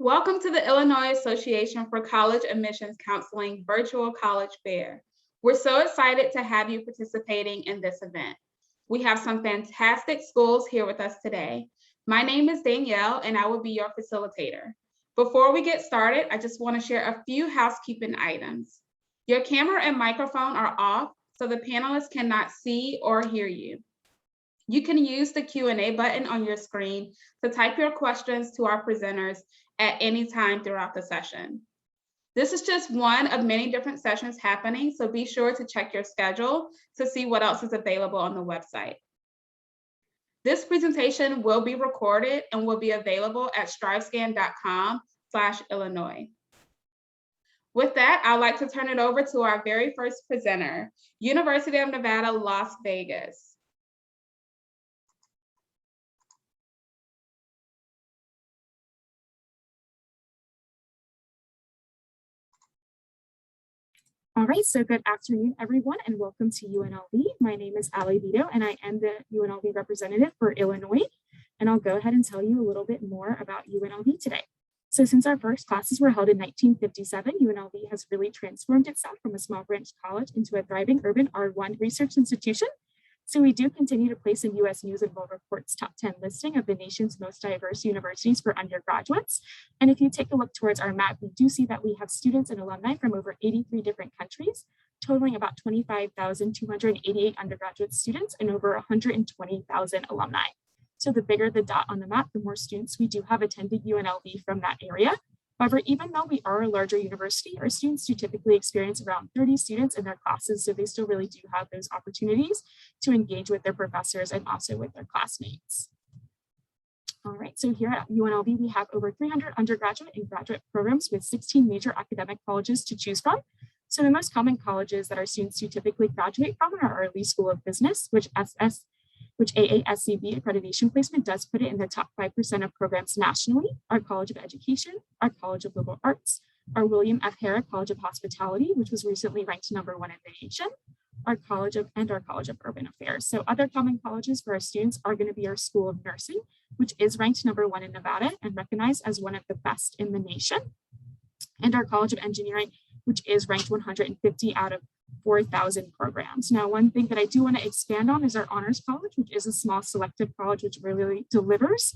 Welcome to the Illinois Association for College Admissions Counseling Virtual College Fair. We're so excited to have you participating in this event. We have some fantastic schools here with us today. My name is Danielle and I will be your facilitator. Before we get started, I just want to share a few housekeeping items. Your camera and microphone are off, so the panelists cannot see or hear you. You can use the Q&A button on your screen to type your questions to our presenters at any time throughout the session. This is just one of many different sessions happening, so be sure to check your schedule to see what else is available on the website. This presentation will be recorded and will be available at strivescan.com/Illinois. With that, I'd like to turn it over to our very first presenter, University of Nevada, Las Vegas. All right, so good afternoon, everyone, and welcome to UNLV. My name is Ali Vito, and I am the UNLV representative for Illinois. And I'll go ahead and tell you a little bit more about UNLV today. So since our first classes were held in 1957, UNLV has really transformed itself from a small branch college into a thriving urban R1 research institution. So we do continue to place in US News and World Report's top 10 listing of the nation's most diverse universities for undergraduates. And if you take a look towards our map, we do see that we have students and alumni from over 83 different countries, totaling about 25,288 undergraduate students and over 120,000 alumni. So the bigger the dot on the map, the more students we do have attended UNLV from that area. However, even though we are a larger university, our students do typically experience around 30 students in their classes, so they still really do have those opportunities to engage with their professors and also with their classmates. All right, so here at UNLV, we have over 300 undergraduate and graduate programs with 16 major academic colleges to choose from. So the most common colleges that our students do typically graduate from are our Lee School of Business, which AASCB accreditation placement does put it in the top 5% of programs nationally, our College of Education, our College of Liberal Arts, our William F. Harrah College of Hospitality, which was recently ranked #1 in the nation, our College of Urban Affairs. So other common colleges for our students are going to be our School of Nursing, which is ranked #1 in Nevada and recognized as one of the best in the nation, and our College of Engineering, which is ranked 150 out of 4,000 programs. Now, one thing that I do want to expand on is our Honors College, which is a small selective college which really delivers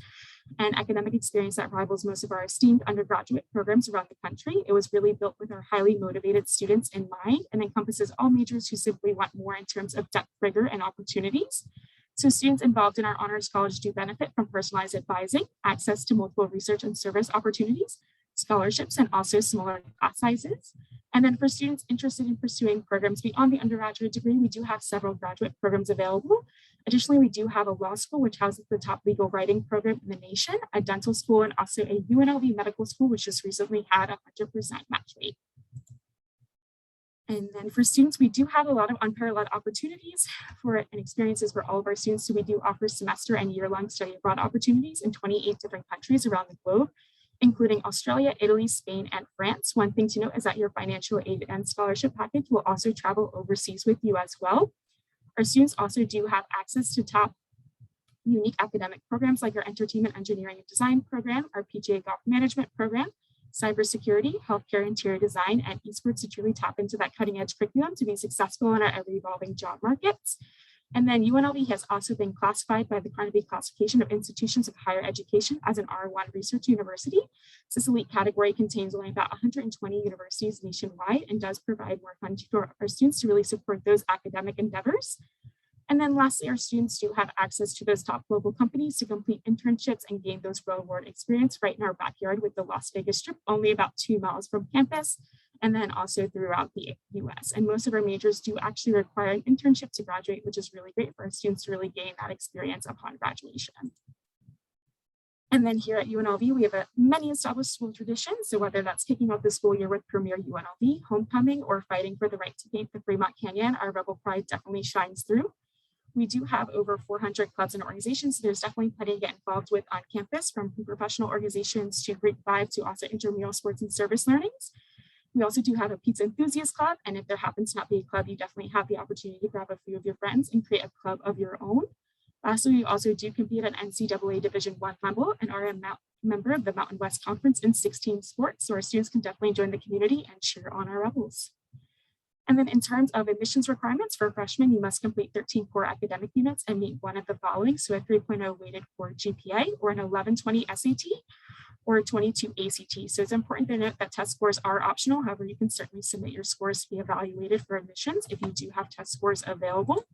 an academic experience that rivals most of our esteemed undergraduate programs around the country. It was really built with our highly motivated students in mind and encompasses all majors who simply want more in terms of depth, rigor, and opportunities. So students involved in our Honors College do benefit from personalized advising, access to multiple research and service opportunities, scholarships, and also smaller class sizes. And then for students interested in pursuing programs beyond the undergraduate degree, we do have several graduate programs available. Additionally, we do have a law school, which houses the top legal writing program in the nation, a dental school, and also a UNLV medical school, which just recently had a 100% match rate. And then for students, we do have a lot of unparalleled opportunities and experiences for all of our students. So we do offer semester and year-long study abroad opportunities in 28 different countries around the globe, including Australia, Italy, Spain, and France. One thing to note is that your financial aid and scholarship package will also travel overseas with you as well. Our students also do have access to top unique academic programs like our Entertainment Engineering and Design program, our PGA Golf Management program, cybersecurity, healthcare, interior design, and esports to truly tap into that cutting edge curriculum to be successful in our ever-evolving job markets. And then UNLV has also been classified by the Carnegie Classification of Institutions of Higher Education as an R1 research university. This elite category contains only about 120 universities nationwide and does provide more funding for our students to really support those academic endeavors. And then lastly, our students do have access to those top global companies to complete internships and gain those real-world experience right in our backyard with the Las Vegas Strip, only about 2 miles from campus, and then also throughout the US. And most of our majors do actually require an internship to graduate, which is really great for our students to really gain that experience upon graduation. And then here at UNLV, we have many established school traditions. So whether that's kicking off the school year with Premier UNLV, homecoming, or fighting for the right to paint the Fremont Canyon, our rebel pride definitely shines through. We do have over 400 clubs and organizations, so there's definitely plenty to get involved with on campus, from professional organizations to Greek Live to also intramural sports and service learnings. We also do have a pizza enthusiast club, and if there happens to not be a club, you definitely have the opportunity to grab a few of your friends and create a club of your own. Lastly, we also do compete at NCAA Division I level and are a member of the Mountain West Conference in 16 sports, so our students can definitely join the community and cheer on our Rebels. And then in terms of admissions requirements for freshmen, you must complete 13 core academic units and meet one of the following. So a 3.0 weighted core GPA, or an 1120 SAT, or a 22 ACT. So it's important to note that test scores are optional. However, you can certainly submit your scores to be evaluated for admissions if you do have test scores available.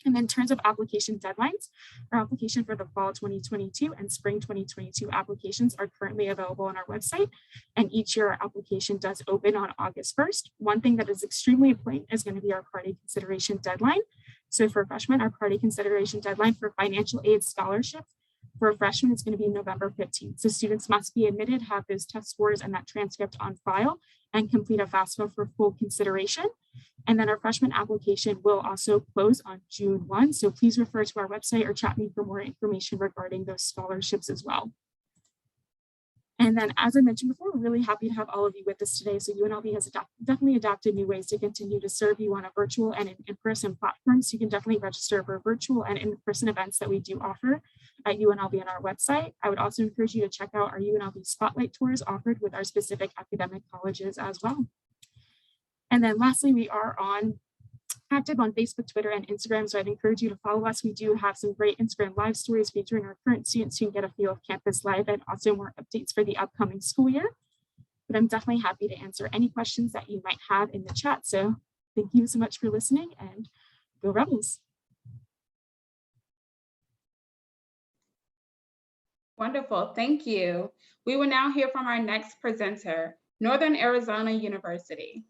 And in terms of application deadlines, our application for the fall 2022 and spring 2022 applications are currently available on our website. And each year our application does open on August 1st. One thing that is extremely important is going to be our priority consideration deadline. So for freshmen, our priority consideration deadline for financial aid scholarship for a freshman is going to be November 15th. So students must be admitted, have those test scores and that transcript on file, and complete a FAFSA for full consideration. And then our freshman application will also close on June 1. So please refer to our website or chat me for more information regarding those scholarships as well. And then, as I mentioned before, we're really happy to have all of you with us today. So UNLV has definitely adopted new ways to continue to serve you on a virtual and an in-person platform. So you can definitely register for virtual and in-person events that we do offer at UNLV on our website. I would also encourage you to check out our UNLV Spotlight Tours offered with our specific academic colleges as well. And then lastly, we are active on Facebook, Twitter, and Instagram. So I'd encourage you to follow us. We do have some great Instagram live stories featuring our current students who can get a feel of campus life and also more updates for the upcoming school year. But I'm definitely happy to answer any questions that you might have in the chat. So thank you so much for listening, and go Rebels. Wonderful, thank you. We will now hear from our next presenter, Northern Arizona University.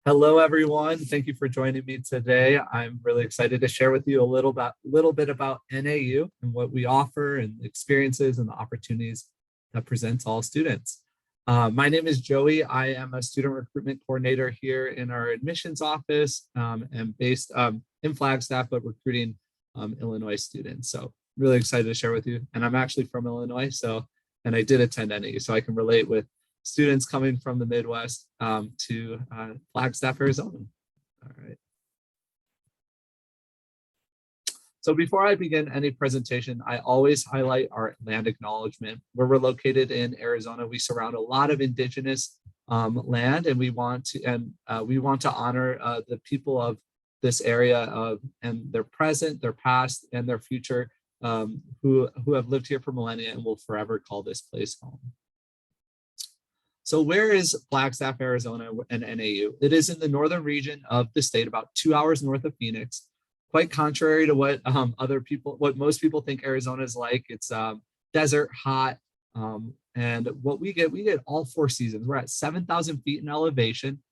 Hello, everyone. Thank you for joining me today. I'm really excited to share with you a little bit about NAU and what we offer and the experiences and the opportunities that presents all students. My name is Joey. I am a student recruitment coordinator here in our admissions office and based in Flagstaff, but recruiting Illinois students. So really excited to share with you. And I'm actually from Illinois, and I did attend NAU, so I can relate with students coming from the Midwest to Flagstaff, Arizona. All right. So before I begin any presentation, I always highlight our land acknowledgement. Where we're located in Arizona, we surround a lot of indigenous land, and we want to honor the people of this area and their present, their past, and their future, who have lived here for millennia and will forever call this place home. So where is Flagstaff, Arizona and NAU? It is in the northern region of the state, about 2 hours north of Phoenix. Quite contrary to what what most people think Arizona is like. It's desert, hot, and what we get all 4 seasons. We're at 7,000 feet in elevation,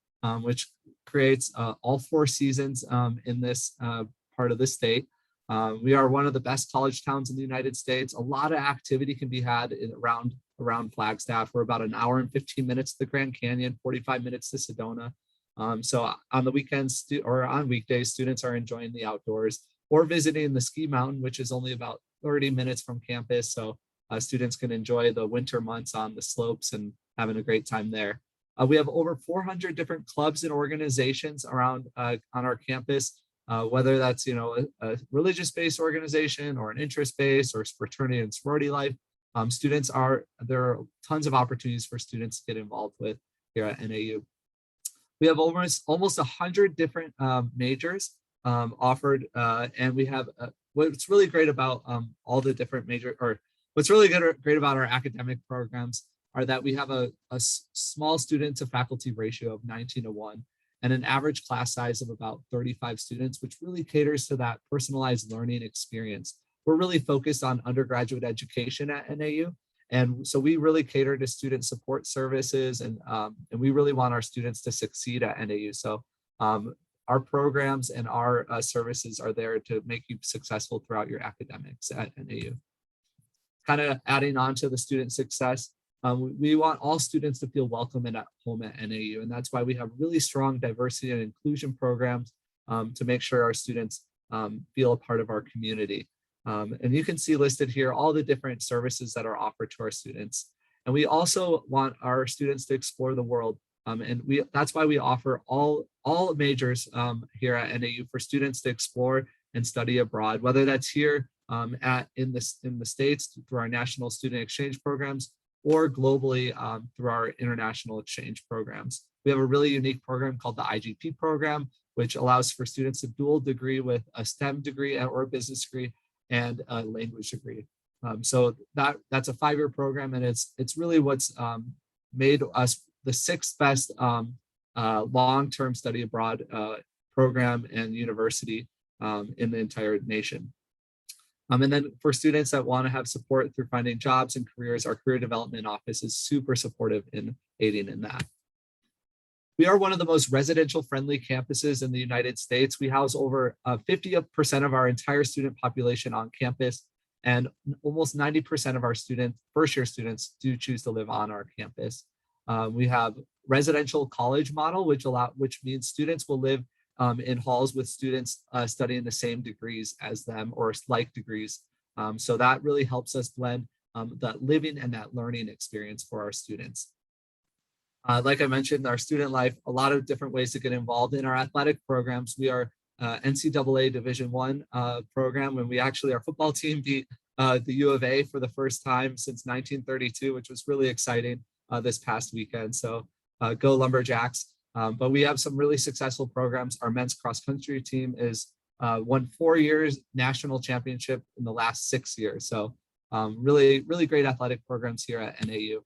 which creates all 4 seasons in this part of the state. We are one of the best college towns in the United States. A lot of activity can be had around Flagstaff. We're about an hour and 15 minutes to the Grand Canyon, 45 minutes to Sedona. So on the weekends or on weekdays, students are enjoying the outdoors or visiting the ski mountain, which is only about 30 minutes from campus. So students can enjoy the winter months on the slopes and having a great time there. We have over 400 different clubs and organizations around on our campus, whether that's a religious-based organization or an interest-based or fraternity and sorority life. There are tons of opportunities for students to get involved with here at NAU. We have almost 100 different majors offered, and we have what's really great about all the different what's really great about our academic programs are that we have a small student to faculty ratio of 19:1 and an average class size of about 35 students, which really caters to that personalized learning experience. We're really focused on undergraduate education at NAU. And so we really cater to student support services, and we really want our students to succeed at NAU. So our programs and our services are there to make you successful throughout your academics at NAU. Kind of adding on to the student success, we want all students to feel welcome and at home at NAU. And that's why we have really strong diversity and inclusion programs to make sure our students feel a part of our community. And you can see listed here all the different services that are offered to our students. And we also want our students to explore the world. And that's why we offer all all majors here at NAU for students to explore and study abroad, whether that's here in the States through our national student exchange programs or globally through our international exchange programs. We have a really unique program called the IGP program, which allows for students a dual degree with a STEM degree or a business degree and a language degree. So that's a 5-year program, and it's really what's made us the 6th best long-term study abroad program and university in the entire nation. And then for students that want to have support through finding jobs and careers, our career development office is super supportive in aiding in that. We are one of the most residential friendly campuses in the United States. We house over 50% of our entire student population on campus, and almost 90% of our first-year students do choose to live on our campus. We have residential college model, which means students will live in halls with students studying the same degrees as them or like degrees. So that really helps us blend that living and that learning experience for our students. Like I mentioned, our student life, a lot of different ways to get involved in our athletic programs. We are NCAA Division I program, when our football team beat the U of A for the first time since 1932, which was really exciting this past weekend. So go Lumberjacks. But we have some really successful programs. Our men's cross country team won 4 years national championship in the last 6 years. So really, really great athletic programs here at NAU.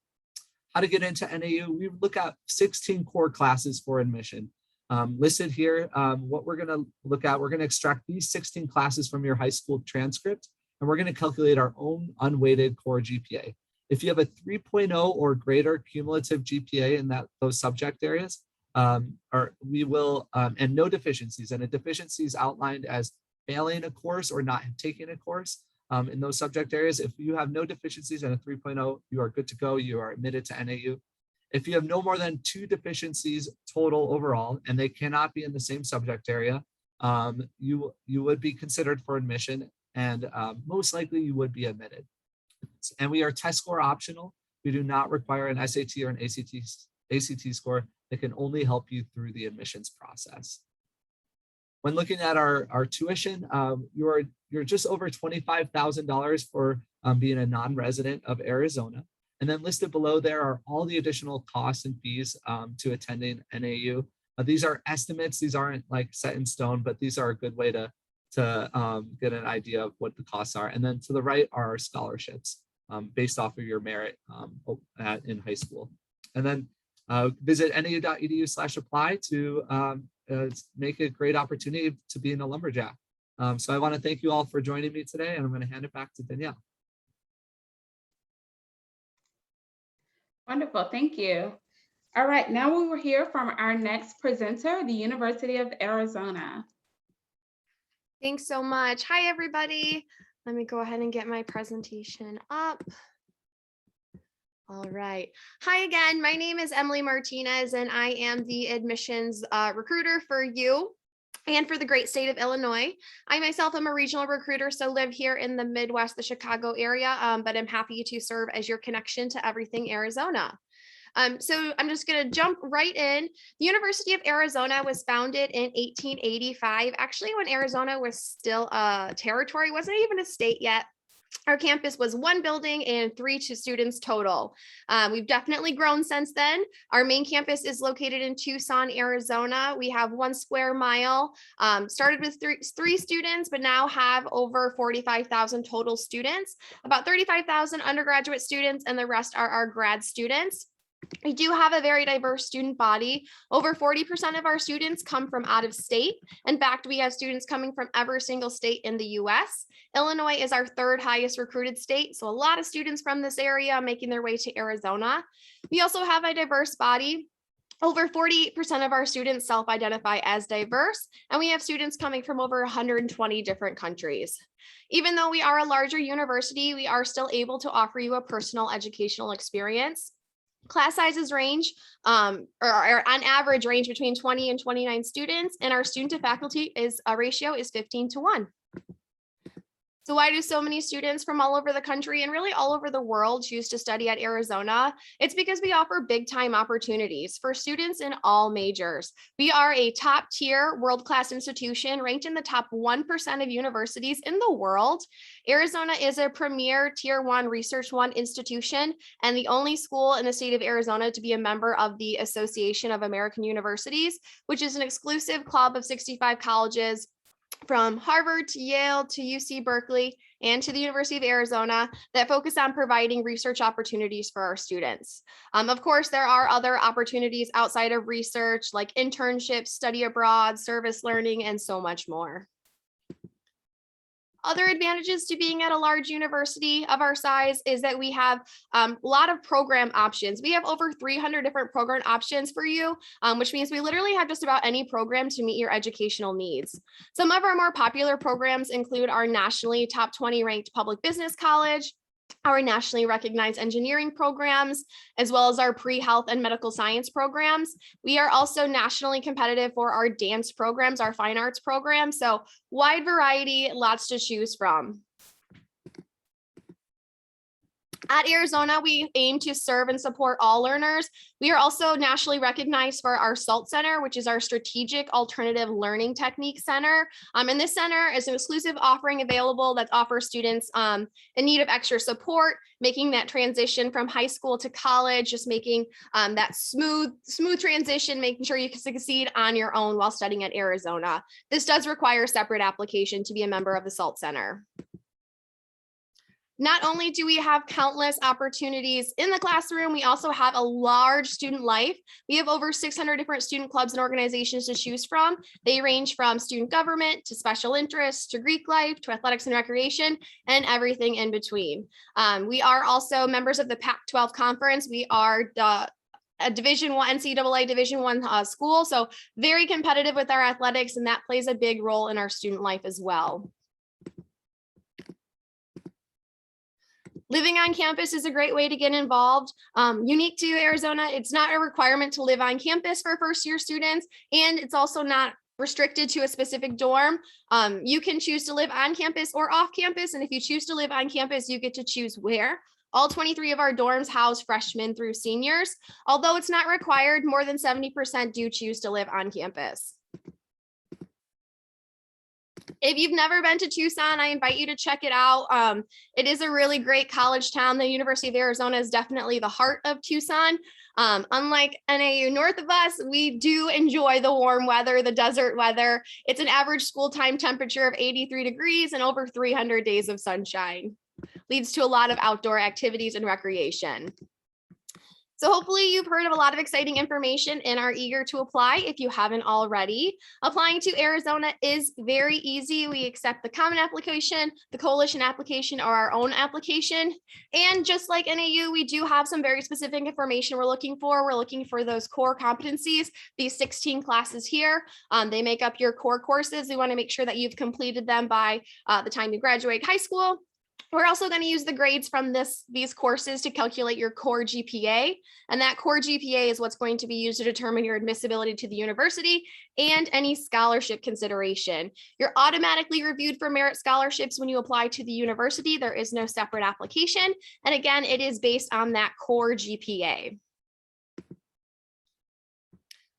How to get into NAU? We look at 16 core classes for admission. Listed here, what we're gonna look at, we're gonna extract these 16 classes from your high school transcript, and we're gonna calculate our own unweighted core GPA. If you have a 3.0 or greater cumulative GPA in those subject areas, and no deficiencies, and a deficiency is outlined as failing a course or not taking a course in those subject areas. If you have no deficiencies and a 3.0, you are good to go. You are admitted to NAU. If you have no more than 2 deficiencies total overall, and they cannot be in the same subject area, you would be considered for admission, and most likely you would be admitted. And we are test score optional. We do not require an SAT or an ACT score that can only help you through the admissions process. When looking at our tuition, you're just over $25,000 for being a non-resident of Arizona. And then listed below there are all the additional costs and fees to attending NAU. These are estimates. These aren't like set in stone, but these are a good way to get an idea of what the costs are. And then to the right are our scholarships based off of your merit in high school. And then visit nau.edu/apply to make a great opportunity to be in a lumberjack. So I want to thank you all for joining me today, and I'm going to hand it back to Danielle. Wonderful, thank you. All right, now we will hear from our next presenter, the University of Arizona. Thanks so much. Hi, everybody. Let me go ahead and get my presentation up. All right. Hi again. My name is Emily Martinez, and I am the admissions recruiter for you and for the great state of Illinois. I myself am a regional recruiter, so live here in the Midwest, the Chicago area, but I'm happy to serve as your connection to everything Arizona. So I'm just going to jump right in. The University of Arizona was founded in 1885, actually when Arizona was still a territory, wasn't even a state yet. Our campus was 1 building and 3 students total. We've definitely grown since then. Our main campus is located in Tucson, Arizona. We have 1 square mile, started with three students, but now have over 45,000 total students, about 35,000 undergraduate students, and the rest are our grad students. We do have a very diverse student body. Over 40% of our students come from out of state. In fact, we have students coming from every single state in the US. Illinois is our 3rd highest recruited state, so a lot of students from this area making their way to Arizona. We also have a diverse body. Over 40% of our students self-identify as diverse, and we have students coming from over 120 different countries. Even though we are a larger university, we are still able to offer you a personal educational experience. Class sizes range, or on average range between 20 and 29 students, and our student to faculty ratio is 15 to 1. So why do so many students from all over the country and really all over the world choose to study at Arizona? It's because we offer big time opportunities for students in all majors. We are a top tier world-class institution ranked in the top 1% of universities in the world. Arizona is a premier tier 1 research 1 institution and the only school in the state of Arizona to be a member of the Association of American Universities, which is an exclusive club of 65 colleges from Harvard to Yale to UC Berkeley and to the University of Arizona that focus on providing research opportunities for our students. Of course, there are other opportunities outside of research like internships, study abroad, service learning, and so much more. Other advantages to being at a large university of our size is that we have a lot of program options. We have over 300 different program options for you, which means we literally have just about any program to meet your educational needs. Some of our more popular programs include our nationally top 20 ranked public business college, our nationally recognized engineering programs, as well as our pre-health and medical science programs. We are also nationally competitive for our dance programs, our fine arts programs. So wide variety, lots to choose from. At Arizona, we aim to serve and support all learners. We are also nationally recognized for our SALT Center, which is our Strategic Alternative Learning Technique Center. And this center is an exclusive offering available that offers students in need of extra support, making that transition from high school to college, just making that smooth transition, making sure you can succeed on your own while studying at Arizona. This does require a separate application to be a member of the SALT Center. Not only do we have countless opportunities in the classroom, we also have a large student life. We have over 600 different student clubs and organizations to choose from. They range from student government to special interests to Greek life to athletics and recreation and everything in between. We are also members of the Pac-12 conference. We are a Division I, NCAA Division I school, so very competitive with our athletics, and that plays a big role in our student life as well. Living on campus is a great way to get involved. Unique to Arizona, it's not a requirement to live on campus for first-year students, and it's also not restricted to a specific dorm. You can choose to live on campus or off campus, and if you choose to live on campus, you get to choose where. All 23 of our dorms house freshmen through seniors. Although it's not required, more than 70% do choose to live on campus. If you've never been to Tucson, I invite you to check it out. It is a really great college town. The University of Arizona is definitely the heart of Tucson. Unlike NAU north of us, we do enjoy the warm weather, the desert weather. It's an average school time temperature of 83 degrees and over 300 days of sunshine. Leads to a lot of outdoor activities and recreation. So hopefully you've heard of a lot of exciting information and are eager to apply if you haven't already. Applying to Arizona is very easy. We accept the common application, the coalition application, or our own application. And just like NAU, we do have some very specific information we're looking for. We're looking for those core competencies, these 16 classes here. They make up your core courses. We want to make sure that you've completed them by the time you graduate high school. We're also going to use the grades from these courses to calculate your core GPA. And that core GPA is what's going to be used to determine your admissibility to the university and any scholarship consideration. You're automatically reviewed for merit scholarships when you apply to the university. There is no separate application. And again, it is based on that core GPA.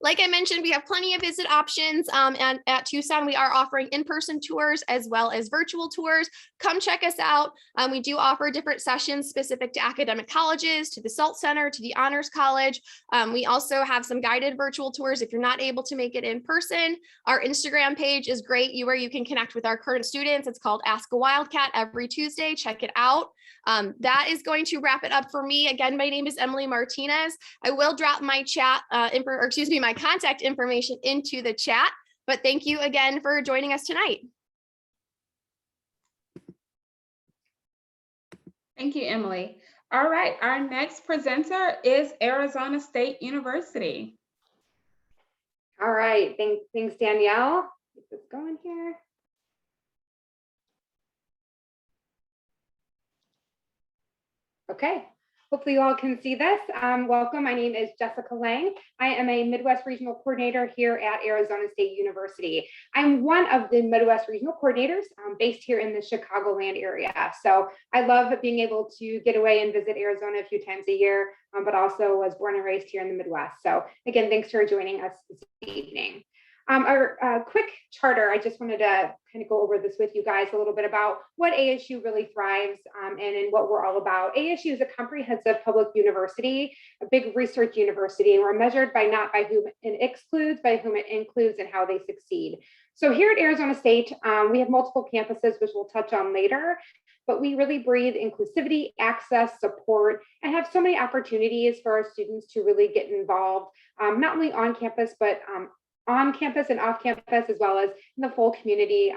Like I mentioned, we have plenty of visit options, and at Tucson, we are offering in-person tours as well as virtual tours. Come check us out. We do offer different sessions specific to academic colleges, to the SALT Center, to the Honors College. We also have some guided virtual tours if you're not able to make it in person. Our Instagram page is great, where you can connect with our current students. It's called Ask a Wildcat every Tuesday. Check it out. That is going to wrap it up for me. Again, my name is Emily Martinez. I will drop my my contact information into the chat, but thank you again for joining us tonight. Thank you, Emily. All right, our next presenter is Arizona State University. All right, thanks Danielle. Keep this going here. Okay, Hopefully you all can see this. Welcome, my name is Jessica Lang. I am a Midwest Regional Coordinator here at Arizona State University. I'm one of the Midwest Regional Coordinators based here in the Chicagoland area. So I love being able to get away and visit Arizona a few times a year, but also was born and raised here in the Midwest. So again, thanks for joining us this evening. Our quick charter, I just wanted to kind of go over this with you guys a little bit about what ASU really thrives and in what we're all about. ASU is a comprehensive public university, a big research university, and we're measured by not by whom it excludes, by whom it includes and how they succeed. So here at Arizona State, we have multiple campuses, which we'll touch on later, but we really breathe inclusivity, access, support, and have so many opportunities for our students to really get involved, not only on campus, but on campus and off campus, as well as in the full community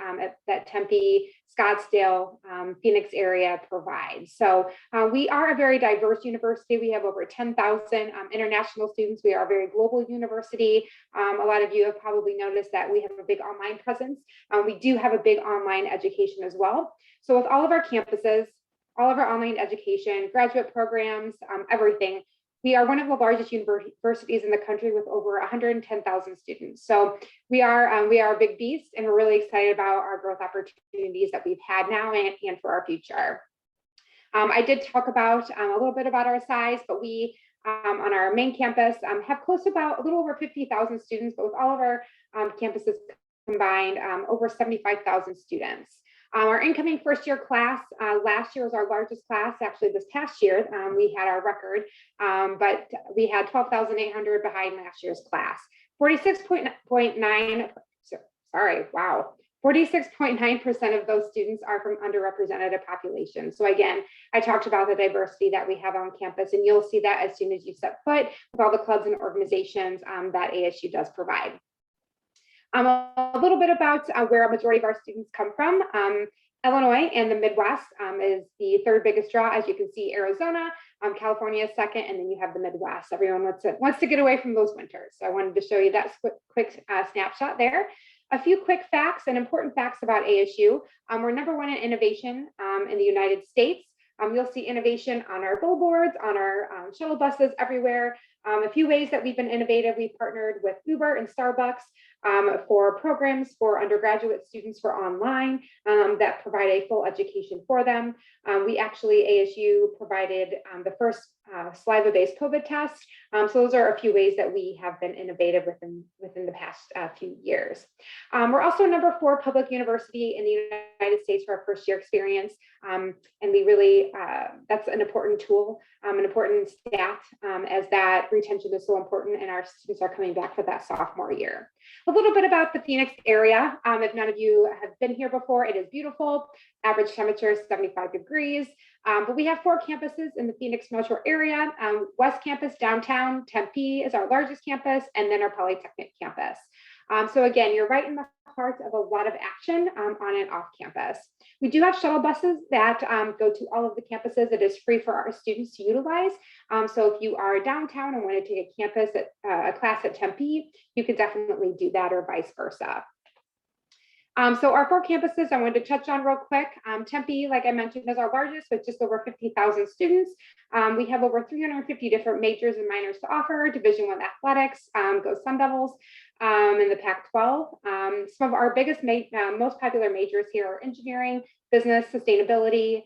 that Tempe, Scottsdale, Phoenix area provides. So we are a very diverse university. We have over 10,000 international students. We are a very global university. A lot of you have probably noticed that we have a big online presence. We do have a big online education as well. So with all of our campuses, all of our online education, graduate programs, everything, we are one of the largest universities in the country with over 110,000 students. So we are a big beast, and we're really excited about our growth opportunities that we've had now and for our future. I did talk about a little bit about our size, but we on our main campus have close to about a little over 50,000 students, but with all of our campuses combined, over 75,000 students. Our incoming first year class, last year was our largest class. Actually, this past year, we had our record, but we had 12,800 behind last year's class. 46.9%, wow. 46.9% of those students are from underrepresented populations. So again, I talked about the diversity that we have on campus, and you'll see that as soon as you step foot with all the clubs and organizations that ASU does provide. A little bit about where a majority of our students come from. Illinois and the Midwest is the third biggest draw. As you can see, Arizona, California is second, and then you have the Midwest. Everyone wants to get away from those winters. So I wanted to show you that quick snapshot there. A few quick facts and important facts about ASU. We're #1 in innovation in the United States. You'll see innovation on our billboards, on our shuttle buses, everywhere. A few ways that we've been innovative: we partnered with Uber and Starbucks for programs for undergraduate students for online that provide a full education for them. We actually, ASU provided the first saliva-based COVID test. So those are a few ways that we have been innovative within the past few years. We're also #4 public university in the United States for our first year experience. And we really, that's an important tool, an important stat, as that retention is so important and our students are coming back for that sophomore year. A little bit about the Phoenix area. If none of you have been here before, it is beautiful. Average temperature is 75 degrees. But we have 4 campuses in the Phoenix metro area. West Campus, downtown, Tempe is our largest campus, and then our Polytechnic campus. So again, you're right in the heart of a lot of action on and off campus. We do have shuttle buses that go to all of the campuses. It is free for our students to utilize. So if you are downtown and want to take a class at Tempe, you could definitely do that, or vice versa. So our 4 campuses I wanted to touch on real quick. Tempe, like I mentioned, is our largest with just over 50,000 students. We have over 350 different majors and minors to offer. Division I athletics, go Sun Devils in the Pac-12. Some of our biggest, most popular majors here are engineering, business, sustainability.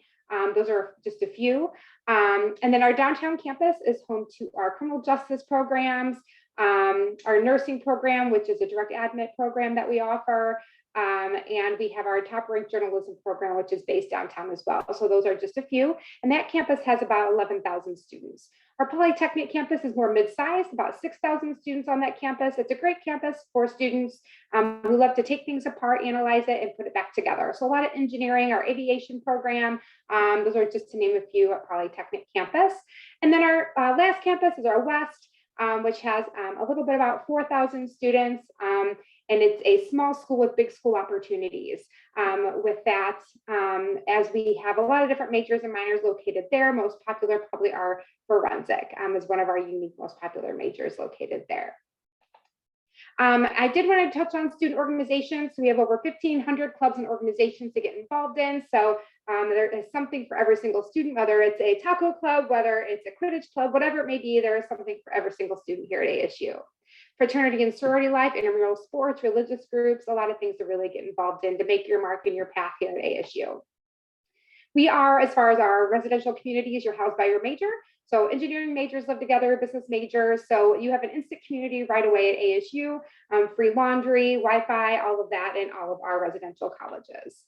Those are just a few. And then our downtown campus is home to our criminal justice programs, our nursing program, which is a direct admit program that we offer. And we have our top ranked journalism program, which is based downtown as well. So those are just a few. And that campus has about 11,000 students. Our Polytechnic campus is more mid-sized, about 6,000 students on that campus. It's a great campus for students who love to take things apart, analyze it, and put it back together. So a lot of engineering, our aviation program, those are just to name a few at Polytechnic campus. And then our last campus is our West, which has a little bit about 4,000 students. And it's a small school with big school opportunities. With that, as we have a lot of different majors and minors located there, most popular probably are forensic, is one of our unique, most popular majors located there. I did want to touch on student organizations. So we have over 1,500 clubs and organizations to get involved in. So There is something for every single student, whether it's a taco club, whether it's a Quidditch club, whatever it may be, there is something for every single student here at ASU. Fraternity and sorority life, intramural sports, religious groups, a lot of things to really get involved in to make your mark in your path here at ASU. We are, as far as our residential communities, you're housed by your major. So engineering majors live together, business majors. So you have an instant community right away at ASU, free laundry, Wi-Fi, all of that in all of our residential colleges.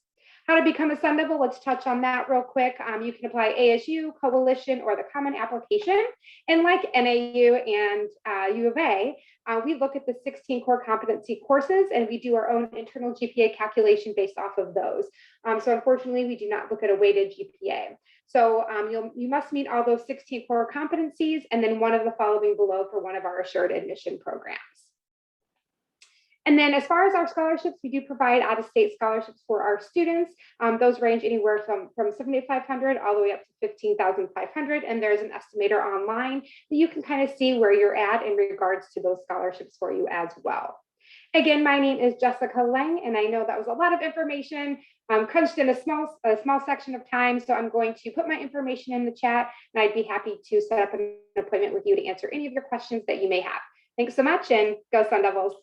How to become a Sun Devil, let's touch on that real quick. You can apply ASU, Coalition, or the Common Application. And like NAU and U of A, we look at the 16 core competency courses and we do our own internal GPA calculation based off of those. So unfortunately, we do not look at a weighted GPA. So you must meet all those 16 core competencies and then one of the following below for one of our assured admission programs. And then as far as our scholarships, we do provide out-of-state scholarships for our students. Those range anywhere from $7,500 all the way up to $15,500. And there's an estimator online that you can kind of see where you're at in regards to those scholarships for you as well. Again, my name is Jessica Lang, and I know that was a lot of information crunched in a small section of time. So I'm going to put my information in the chat, and I'd be happy to set up an appointment with you to answer any of your questions that you may have. Thanks so much, and go Sun Devils.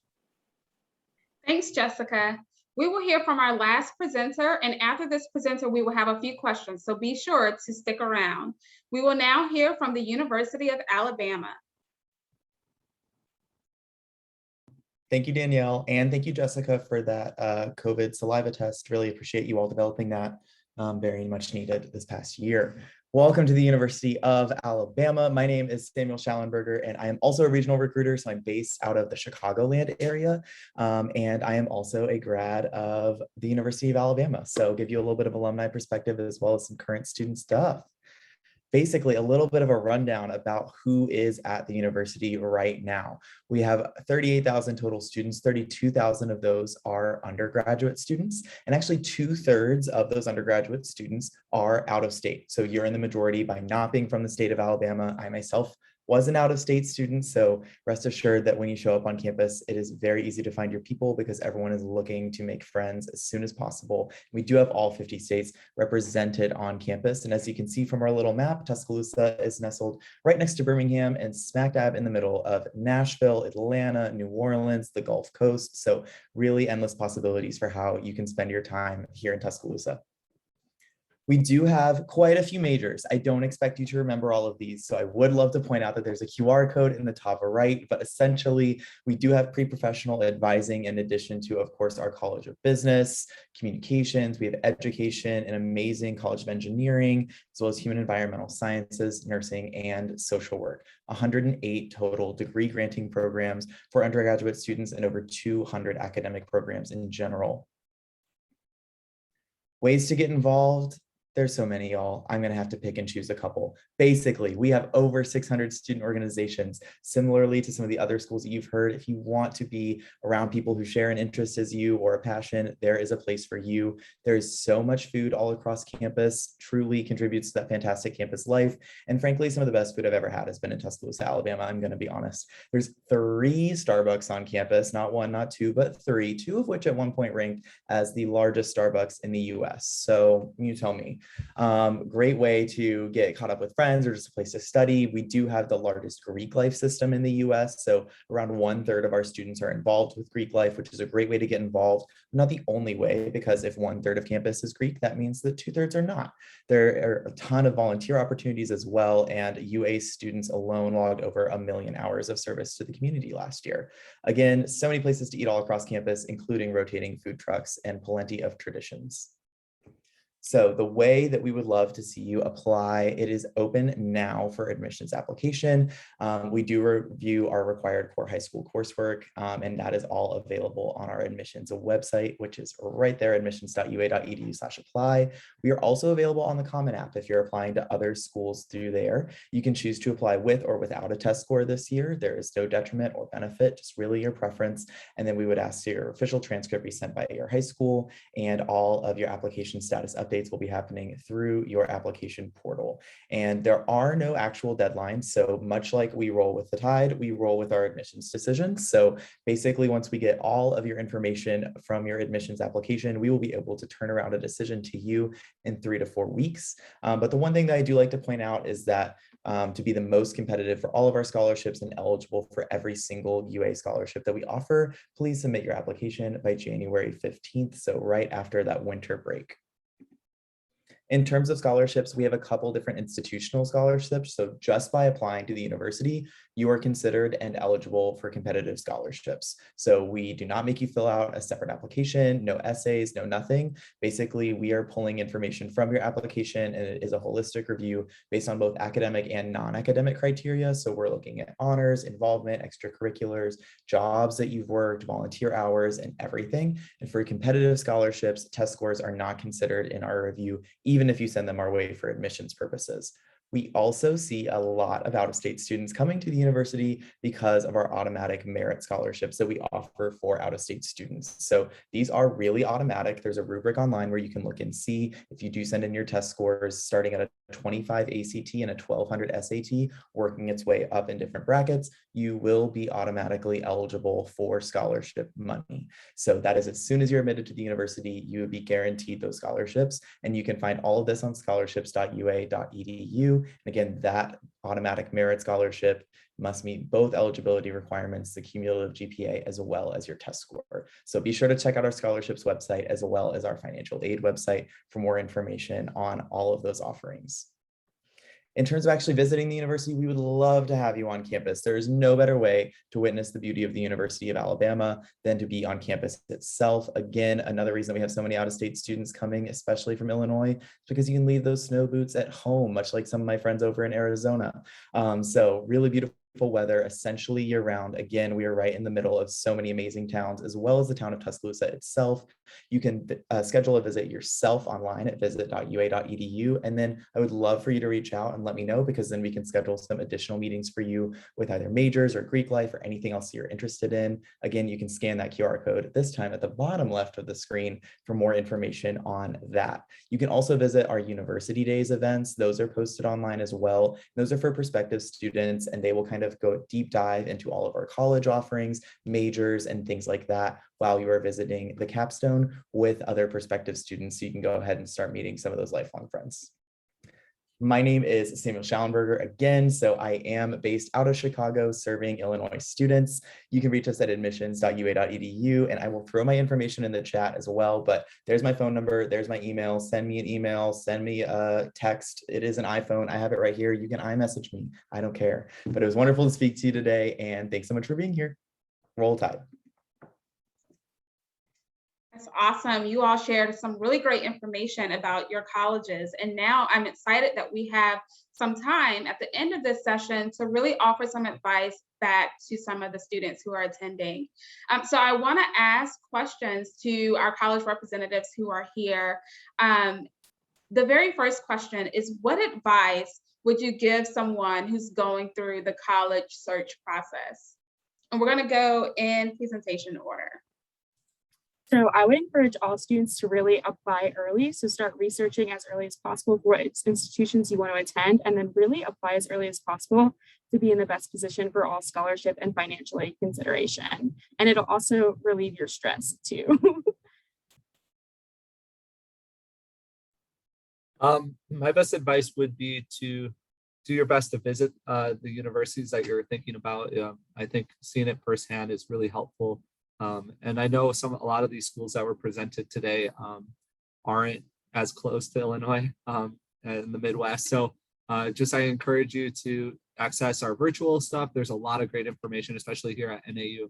Thanks, Jessica. We will hear from our last presenter, and after this presenter, we will have a few questions, so be sure to stick around. We will now hear from the University of Alabama. Thank you, Danielle, and thank you, Jessica, for that COVID saliva test. Really appreciate you all developing that. Very much needed this past year. Welcome to the University of Alabama. My name is Samuel Schallenberger, and I am also a regional recruiter, so I'm based out of the Chicagoland area, and I am also a grad of the University of Alabama. So I'll give you a little bit of alumni perspective as well as some current student stuff. Basically, a little bit of a rundown about who is at the university right now. We have 38,000 total students, 32,000 of those are undergraduate students, and actually 2/3 of those undergraduate students are out of state. So you're in the majority by not being from the state of Alabama. I myself was an out-of-state student, so rest assured that when you show up on campus, it is very easy to find your people because everyone is looking to make friends as soon as possible. We do have all 50 states represented on campus, and as you can see from our little map, Tuscaloosa is nestled right next to Birmingham and smack dab in the middle of Nashville, Atlanta, New Orleans, the Gulf Coast, so really endless possibilities for how you can spend your time here in Tuscaloosa. We do have quite a few majors. I don't expect you to remember all of these, so I would love to point out that there's a QR code in the top right, but essentially we do have pre-professional advising in addition to, of course, our College of Business, Communications, we have Education, an amazing College of Engineering, as well as Human Environmental Sciences, Nursing, and Social Work. 108 total degree granting programs for undergraduate students and over 200 academic programs in general. Ways to get involved. There's so many, y'all. I'm going to have to pick and choose a couple. Basically, we have over 600 student organizations. Similarly to some of the other schools that you've heard, if you want to be around people who share an interest as you or a passion, there is a place for you. There is so much food all across campus, truly contributes to that fantastic campus life. And frankly, some of the best food I've ever had has been in Tuscaloosa, Alabama. I'm going to be honest. There's 3 Starbucks on campus, not 1, not 2, but 3, 2 of which at one point ranked as the largest Starbucks in the US. So you tell me. Great way to get caught up with friends or just a place to study. We do have the largest Greek life system in the US. So around 1/3 of our students are involved with Greek life, which is a great way to get involved. Not the only way, because if 1/3 of campus is Greek, that means that 2/3 are not. There are a ton of volunteer opportunities as well. And UA students alone logged over 1 million hours of service to the community last year. Again, so many places to eat all across campus, including rotating food trucks and plenty of traditions. So the way that we would love to see you apply, it is open now for admissions application. We do review our required core high school coursework, and that is all available on our admissions website, which is right there, admissions.ua.edu/apply. We are also available on the Common App. If you're applying to other schools through there, you can choose to apply with or without a test score this year. There is no detriment or benefit, just really your preference. And then we would ask your official transcript be sent by your high school and all of your application status updates updates will be happening through your application portal. And there are no actual deadlines. So much like we roll with the tide, we roll with our admissions decisions. So basically, once we get all of your information from your admissions application, we will be able to turn around a decision to you in 3 to 4 weeks. But the one thing that I do like to point out is that to be the most competitive for all of our scholarships and eligible for every single UA scholarship that we offer, please submit your application by January 15th, so right after that winter break. In terms of scholarships, we have a couple different institutional scholarships. So just by applying to the university, you are considered and eligible for competitive scholarships. So we do not make you fill out a separate application, no essays, no nothing. Basically, we are pulling information from your application, and it is a holistic review based on both academic and non-academic criteria. So we're looking at honors, involvement, extracurriculars, jobs that you've worked, volunteer hours, and everything. And for competitive scholarships, test scores are not considered in our review, even if you send them our way for admissions purposes. We also see a lot of out-of-state students coming to the university because of our automatic merit scholarships that we offer for out-of-state students. So these are really automatic. There's a rubric online where you can look and see if you do send in your test scores starting at a 25 ACT and a 1200 SAT, working its way up in different brackets, you will be automatically eligible for scholarship money. So that is, as soon as you're admitted to the university, you would be guaranteed those scholarships. And you can find all of this on scholarships.ua.edu. And again, that automatic merit scholarship must meet both eligibility requirements, the cumulative GPA, as well as your test score. So be sure to check out our scholarships website as well as our financial aid website for more information on all of those offerings. In terms of actually visiting the university, we would love to have you on campus. There is no better way to witness the beauty of the University of Alabama than to be on campus itself. Again, another reason we have so many out-of-state students coming, especially from Illinois, is because you can leave those snow boots at home, much like some of my friends over in Arizona. So really beautiful weather essentially year round. Again, we are right in the middle of so many amazing towns, as well as the town of Tuscaloosa itself. You can schedule a visit yourself online at visit.ua.edu. And then I would love for you to reach out and let me know, because then we can schedule some additional meetings for you with either majors or Greek life or anything else you're interested in. Again, you can scan that QR code this time at the bottom left of the screen for more information on that. You can also visit our University Days events. Those are posted online as well. Those are for prospective students, and they will kind of go deep dive into all of our college offerings, majors, and things like that while you are visiting the capstone with other prospective students. So you can go ahead and start meeting some of those lifelong friends. My name is Samuel Schallenberger again. So I am based out of Chicago serving Illinois students. You can reach us at admissions.ua.edu, and I will throw my information in the chat as well. But there's my phone number, there's my email. Send me an email, send me a text. It is an iPhone. I have it right here. You can iMessage me. I don't care. But it was wonderful to speak to you today, and thanks so much for being here. Roll Tide. That's awesome. You all shared some really great information about your colleges. And now I'm excited that we have some time at the end of this session to really offer some advice back to some of the students who are attending. So I want to ask questions to our college representatives who are here. The very first question is, what advice would you give someone who's going through the college search process? And we're going to go in presentation order. So I would encourage all students to really apply early. So start researching as early as possible for what institutions you want to attend, and then really apply as early as possible to be in the best position for all scholarship and financial aid consideration. And it'll also relieve your stress too. My best advice would be to do your best to visit the universities that you're thinking about. I think seeing it firsthand is really helpful. And I know a lot of these schools that were presented today aren't as close to Illinois in the Midwest. So I encourage you to access our virtual stuff. There's a lot of great information, especially here at NAU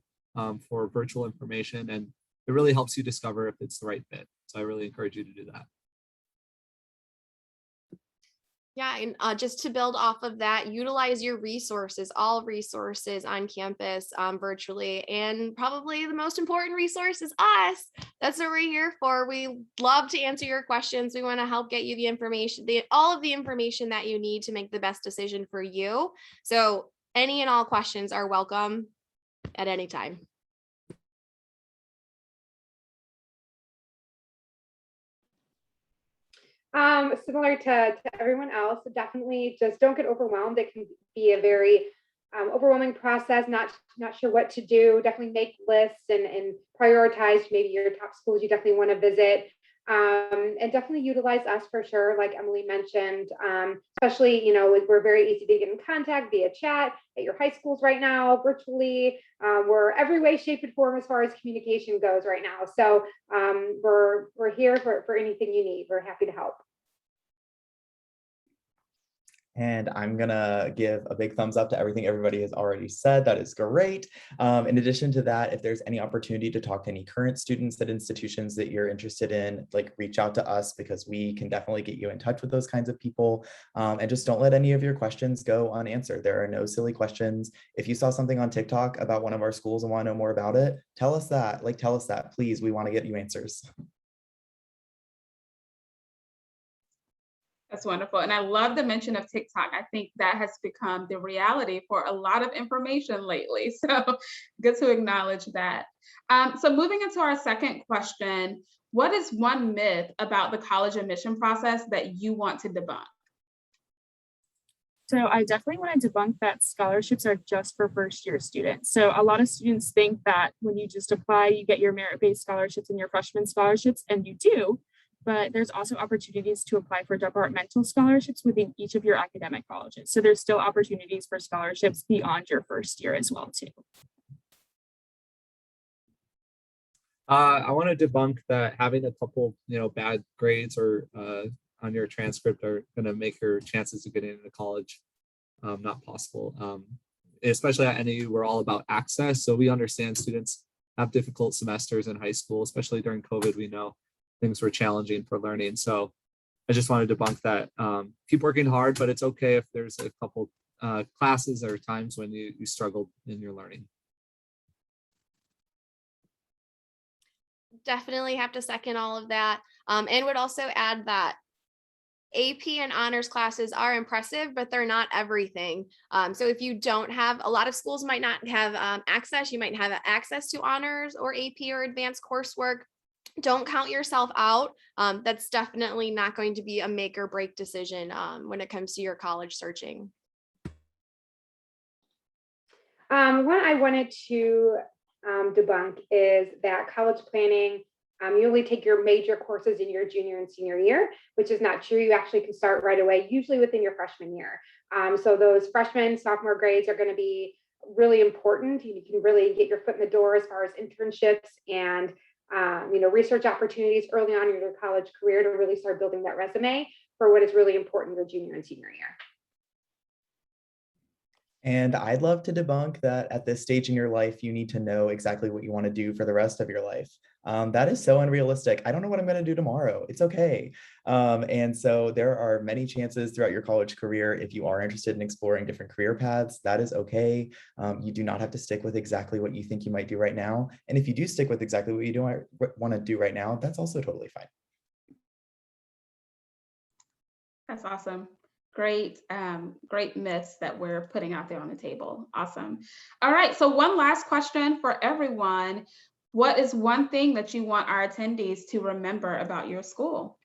for virtual information, and it really helps you discover if it's the right fit. So I really encourage you to do that. Yeah, and just to build off of that, utilize your resources, all resources on campus, virtually, and probably the most important resource is us. That's what we're here for. We love to answer your questions. We want to help get you the information, all of the information that you need to make the best decision for you. So any and all questions are welcome at any time. Similar to everyone else, definitely just don't get overwhelmed. It can be a very overwhelming process, not sure what to do. Definitely make lists and prioritize maybe your top schools you definitely want to visit. And definitely utilize us for sure, like Emily mentioned, especially, we're very easy to get in contact via chat at your high schools right now, virtually. We're every way, shape, and form as far as communication goes right now. So we're here for anything you need. We're happy to help. And I'm gonna give a big thumbs up to everything everybody has already said. That is great. In addition to that, if there's any opportunity to talk to any current students at institutions that you're interested in, like reach out to us because we can definitely get you in touch with those kinds of people. And just don't let any of your questions go unanswered. There are no silly questions. If you saw something on TikTok about one of our schools and want to know more about it, tell us that. Tell us that, please. We want to get you answers. That's wonderful. And I love the mention of TikTok. I think that has become the reality for a lot of information lately. So good to acknowledge that. So moving into our second question, what is one myth about the college admission process that you want to debunk? So I definitely want to debunk that scholarships are just for first year students. So a lot of students think that when you just apply, you get your merit-based scholarships and your freshman scholarships, and you do, but there's also opportunities to apply for departmental scholarships within each of your academic colleges. So there's still opportunities for scholarships beyond your first year as well too. I want to debunk that having a couple, bad grades or on your transcript are going to make your chances of getting into college not possible. Especially at NAU, we're all about access. So we understand students have difficult semesters in high school, especially during COVID. We know things were challenging for learning. So I just want to debunk that. Keep working hard, but it's okay if there's a couple classes or times when you struggled in your learning. Definitely have to second all of that. And would also add that AP and honors classes are impressive, but they're not everything. So if you don't have, a lot of schools might not have access, you might have access to honors or AP or advanced coursework. Don't count yourself out. That's definitely not going to be a make or break decision when it comes to your college searching. One I wanted to debunk is that college planning, you only take your major courses in your junior and senior year, which is not true. You actually can start right away, usually within your freshman year. So those freshman, sophomore grades are going to be really important. You can really get your foot in the door as far as internships and research opportunities early on in your college career to really start building that resume for what is really important your junior and senior year. And I'd love to debunk that at this stage in your life, you need to know exactly what you want to do for the rest of your life. That is so unrealistic. I don't know what I'm going to do tomorrow. It's okay. And so there are many chances throughout your college career. If you are interested in exploring different career paths, that is okay. You do not have to stick with exactly what you think you might do right now. And if you do stick with exactly what you want to do right now, that's also totally fine. That's awesome. Great myths that we're putting out there on the table. Awesome. All right, so one last question for everyone. What is one thing that you want our attendees to remember about your school?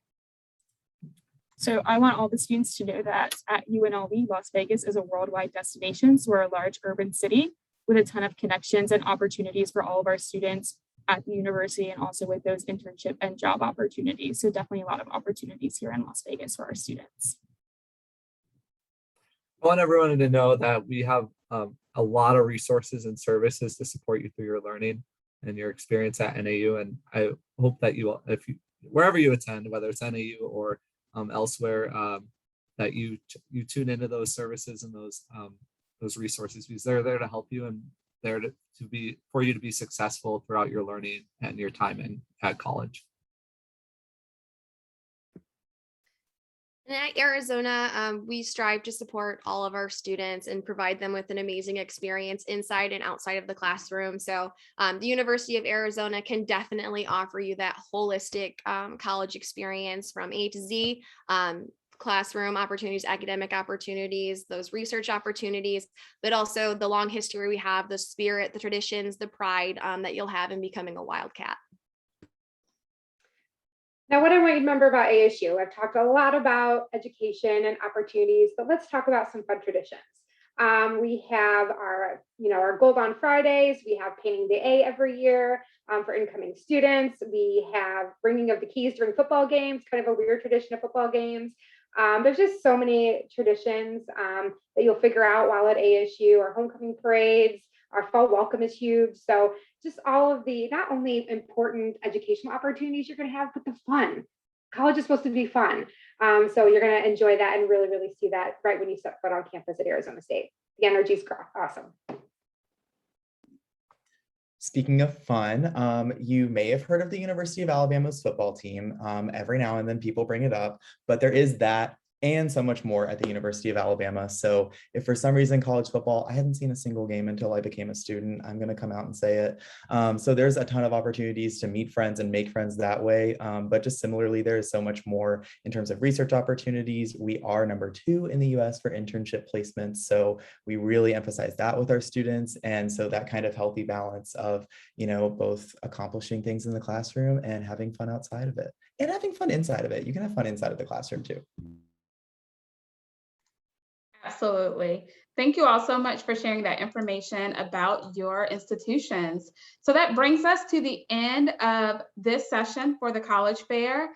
So I want all the students to know that at UNLV, Las Vegas is a worldwide destination. So we're a large urban city with a ton of connections and opportunities for all of our students at the university, and also with those internship and job opportunities. So definitely a lot of opportunities here in Las Vegas for our students. I want everyone to know that we have a lot of resources and services to support you through your learning and your experience at NAU. And I hope that wherever you attend, whether it's NAU or elsewhere, that you tune into those services and those resources, because they're there to help you and there for you to be successful throughout your learning and your time at college. And at Arizona, we strive to support all of our students and provide them with an amazing experience inside and outside of the classroom. So the University of Arizona can definitely offer you that holistic college experience from A to Z. Classroom opportunities, academic opportunities, those research opportunities, but also the long history we have, the spirit, the traditions, the pride that you'll have in becoming a Wildcat. Now, what I want you to remember about ASU, I've talked a lot about education and opportunities, but let's talk about some fun traditions. We have our Gold on Fridays. We have Painting the A every year for incoming students. We have Bringing of the Keys during football games, kind of a weird tradition of football games. There's just so many traditions that you'll figure out while at ASU. Our homecoming parades, our fall welcome is huge. So just all of the not only important educational opportunities you're going to have, but the fun. College is supposed to be fun. So you're going to enjoy that and really, really see that right when you step foot on campus at Arizona State. The energy's awesome. Speaking of fun, you may have heard of the University of Alabama's football team. Every now and then people bring it up, but there is that and so much more at the University of Alabama. So if for some reason college football, I hadn't seen a single game until I became a student, I'm going to come out and say it. So there's a ton of opportunities to meet friends and make friends that way. But just similarly, there is so much more in terms of research opportunities. We are #2 in the US for internship placements. So we really emphasize that with our students. And so that kind of healthy balance of, both accomplishing things in the classroom and having fun outside of it and having fun inside of it. You can have fun inside of the classroom too. Absolutely. Thank you all so much for sharing that information about your institutions. So that brings us to the end of this session for the College Fair.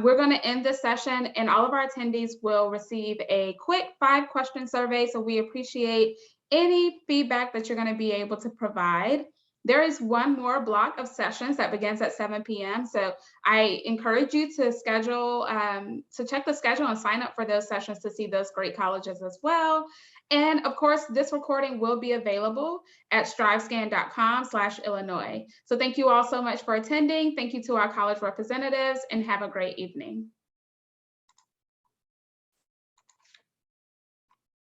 We're going to end this session and all of our attendees will receive a quick 5-question survey. So we appreciate any feedback that you're going to be able to provide. There is one more block of sessions that begins at 7 p.m. So I encourage you to schedule, to check the schedule and sign up for those sessions to see those great colleges as well. And of course, this recording will be available at strivescan.com/Illinois. So thank you all so much for attending. Thank you to our college representatives and have a great evening.